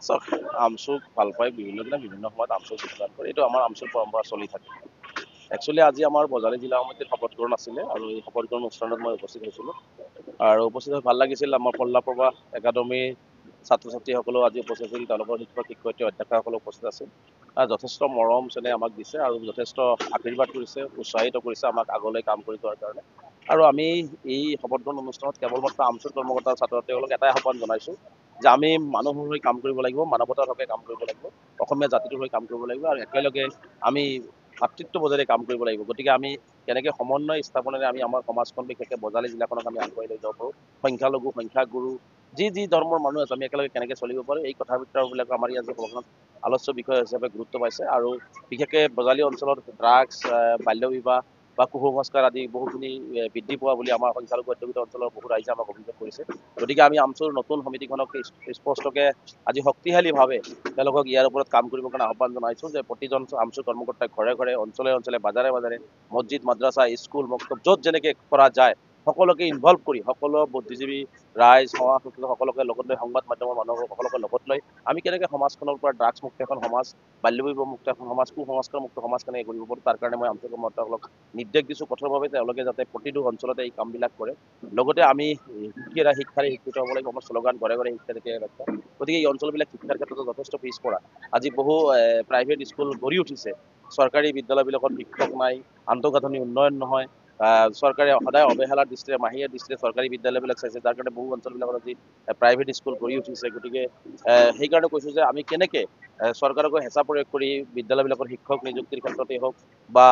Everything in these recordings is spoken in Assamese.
চাওক আমচুক ভাল পাই বিভিন্ন দিনে বিভিন্ন সময়ত আমচুক যোগদান কৰে এইটো আমাৰ আমচুক পৰম্পৰা চলি থাকে একচুৱেলি আজি আমাৰ বজালী জিলা সমিতিৰ শপত গ্ৰহণ আছিলে আৰু এই শপত গ্ৰহণ অনুষ্ঠানত মই উপস্থিত হৈছিলোঁ আৰু উপস্থিত হৈ ভাল লাগিছিল আমাৰ কল্লা প্ৰবাহ একাডেমীৰ ছাত্ৰ ছাত্ৰীসকলেও আজি উপস্থিত আছিল তেওঁলোকৰ শিক্ষক শিক্ষয়িত্ৰী অধ্যাপকসকলে উপস্থিত আছিল যথেষ্ট মৰম চেনেহ আমাক দিছে আৰু যথেষ্ট আশীৰ্বাদ কৰিছে উৎসাহিত কৰিছে আমাক আগলৈ কাম কৰি যোৱাৰ কাৰণে আৰু আমি এই শপত গ্ৰহণ অনুষ্ঠানত কেৱল মাত্ৰ আমচুক কৰ্মকৰ্তা ছাত্ৰ ছাত্ৰীসকলক এটাই আহ্বান জনাইছোঁ যে আমি মানুহৰ হৈ কাম কৰিব লাগিব মানৱতাৰ হকে কাম কৰিব লাগিব অসমীয়া জাতিটোৰ হৈ কাম কৰিব লাগিব আৰু একেলগে আমি ভাতৃত্ববোধেৰে কাম কৰিব লাগিব গতিকে আমি কেনেকৈ সমন্বয় স্থাপনেৰে আমি আমাৰ সমাজখন বিশেষকৈ বজালী জিলাখনক আমি আগুৱাই লৈ যাব পাৰোঁ সংখ্যালঘু সংখ্যাগুৰু যি ধৰ্মৰ মানুহ আছে আমি একেলগে কেনেকৈ চলিব পাৰোঁ এই কথা বতৰাবিলাক আমাৰ ইয়াত সভাখনত আলোচ্য বিষয় হিচাপে গুৰুত্ব পাইছে আৰু বিশেষকৈ বজালী অঞ্চলত ড্ৰাগছ বাল্য বিবাহ বা কুসংস্কাৰ আদি বহুখিনি বৃদ্ধি পোৱা বুলি আমাৰ সংখ্যালঘু অধ্যুষিত অঞ্চলৰ বহু ৰাইজে আমাক অভিযোগ কৰিছে গতিকে আমি আমচুৰ নতুন সমিতিখনক স্পষ্টকৈ আজি শক্তিশালীভাৱে তেওঁলোকক ইয়াৰ ওপৰত কাম কৰিবৰ কাৰণে আহ্বান জনাইছোঁ যে প্ৰতিজন আমচুৰ কৰ্মকৰ্তাই ঘৰে ঘৰে অঞ্চলে অঞ্চলে বাজাৰে বাজাৰে মছজিদ মাদ্ৰাছা স্কুল মক্তব য'ত যেনেকৈ কৰা যায় সকলোকে ইনভলভ কৰি সকলো বুদ্ধিজীৱী ৰাইজ সমাজ সকলোকে লগত লৈ সংবাদ মাধ্যমৰ মানুহসকলকে লগত লৈ আমি কেনেকৈ সমাজখনৰ পৰা ড্ৰাগছ মুক্ত এখন সমাজ বাল্য বিবাহ মুক্ত এখন সমাজ কুসংস্কাৰ মুক্ত সমাজ কেনেকৈ কৰিব পাৰোঁ তাৰ কাৰণে মই আমচুৰ কৰ্মকৰ্তাসকলক নিৰ্দেশ দিছোঁ কঠোৰভাৱে তেওঁলোকে যাতে প্ৰতিটো অঞ্চলতে এই কামবিলাক কৰে লগতে আমি শিক্ষাৰে শিক্ষিত হ'ব লাগিব আমাৰ শ্লোগান ঘৰে ঘৰে শিক্ষা তেতিয়াই ৰক্ষা গতিকে এই অঞ্চলবিলাক শিক্ষাৰ ক্ষেত্ৰত যথেষ্ট পিছপৰা আজি বহু প্ৰাইভেট স্কুল গঢ়ি উঠিছে চৰকাৰী বিদ্যালয়বিলাকত শিক্ষক নাই আন্তঃগাঁথনি উন্নয়ন নহয় চৰকাৰে সদায় অৱহেলাৰ দৃষ্টিৰে মাহীয়া দৃষ্টিৰে চৰকাৰী বিদ্যালয়বিলাক চাইছে যাৰ কাৰণে বহু অঞ্চলবিলাকত আজি প্ৰাইভেট স্কুল গঢ়ি উঠিছে গতিকে সেইকাৰণে কৈছোঁ যে আমি কেনেকৈ চৰকাৰকো হেঁচা প্ৰয়োগ কৰি বিদ্যালয়বিলাকৰ শিক্ষক নিযুক্তিৰ ক্ষেত্ৰতেই হওক বা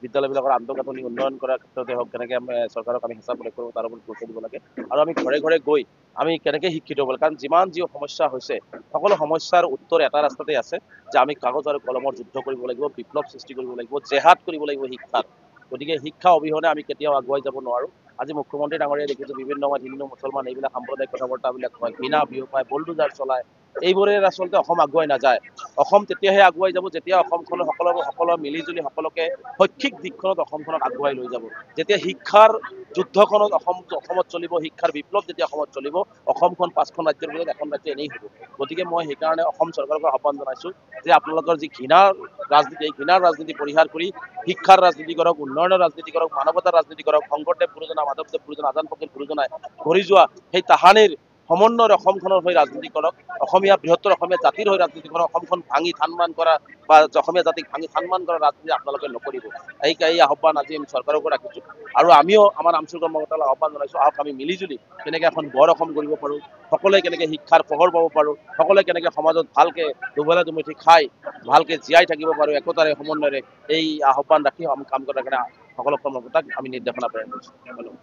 বিদ্যালয়বিলাকৰ আন্তঃগাঁথনি উন্নয়ন কৰাৰ ক্ষেত্ৰতে হওক কেনেকৈ চৰকাৰক আমি হেঁচা প্ৰয়োগ কৰোঁ তাৰ ওপৰত গুৰুত্ব দিব লাগে আৰু আমি ঘৰে ঘৰে গৈ আমি কেনেকৈ শিক্ষিত হ'ব লাগে কাৰণ যিমান যি সমস্যা হৈছে সকলো সমস্যাৰ উত্তৰ এটা ৰাস্তাতে আছে যে আমি কাগজ আৰু কলমৰ যুদ্ধ কৰিব লাগিব বিপ্লৱ সৃষ্টি কৰিব লাগিব জেহাদ কৰিব লাগিব শিক্ষাত গতিকে শিক্ষা অবিহনে আমি কেতিয়াও আগুৱাই যাব নোৱাৰোঁ আজি মুখ্যমন্ত্ৰী ডাঙৰীয়াই দেখিছোঁ বিভিন্ন সময়ত হিন্দু মুছলমান এইবিলাক সাম্প্ৰদায়িক কথা বাৰ্তাবিলাক কয় ঘৃণা বিয়পায় বলডোজাৰ চলায় এইবোৰে আচলতে অসম আগুৱাই নাযায় অসম তেতিয়াহে আগুৱাই যাব যেতিয়া অসমখনৰ সকলো মিলিজুলি সকলোকে শৈক্ষিক দিশখনত অসমখনক আগুৱাই লৈ যাব যেতিয়া শিক্ষাৰ যুদ্ধখনত অসমত চলিব শিক্ষাৰ বিপ্লৱ যেতিয়া অসমত চলিব অসমখন 5খন ৰাজ্যৰ ভিতৰত এখন ৰাজ্য এনেই হ'ব গতিকে মই সেইকাৰণে অসম চৰকাৰক আহ্বান জনাইছোঁ যে আপোনালোকৰ যি ঘৃণাৰ ৰাজনীতি এই ঘৃণাৰ ৰাজনীতি পৰিহাৰ কৰি শিক্ষাৰ ৰাজনীতি কৰক উন্নয়নৰ ৰাজনীতি কৰক মানৱতাৰ ৰাজনীতি কৰক শংকৰদেৱ গুৰুজনা মাধৱদেৱ গুৰুজনা আজান ফকীৰ গুৰুজনাই কৰি যোৱা সেই তাহানিৰ সমন্বয়ৰ অসমখনৰ হৈ ৰাজনীতি কৰক অসমীয়া বৃহত্তৰ অসমীয়া জাতিৰ হৈ ৰাজনীতি কৰক অসমখন ভাঙি থানমান কৰা বা অসমীয়া জাতিক ভাঙি থানমান কৰা ৰাজনীতি আপোনালোকে নকৰিব এই আহ্বান আজি আমি চৰকাৰকো ৰাখিছোঁ আৰু আমিও আমাৰ আমচুৰ কৰ্মকৰ্তালৈ আহ্বান জনাইছোঁ আহক আমি মিলিজুলি কেনেকৈ এখন গড় অসম কৰিব পাৰোঁ সকলোৱে কেনেকৈ শিক্ষাৰ পোহৰ পাব পাৰোঁ সকলোৱে কেনেকৈ সমাজত ভালকৈ দুবেলা দুমুঠি খাই ভালকৈ জীয়াই থাকিব পাৰোঁ একতাৰে সমন্বয়েৰে এই আহ্বান ৰাখি আমি কাম কৰাৰ কাৰণে সকলো কৰ্মকৰ্তাক আমি নিৰ্দেশনা প্ৰেৰণ কৰিছোঁ।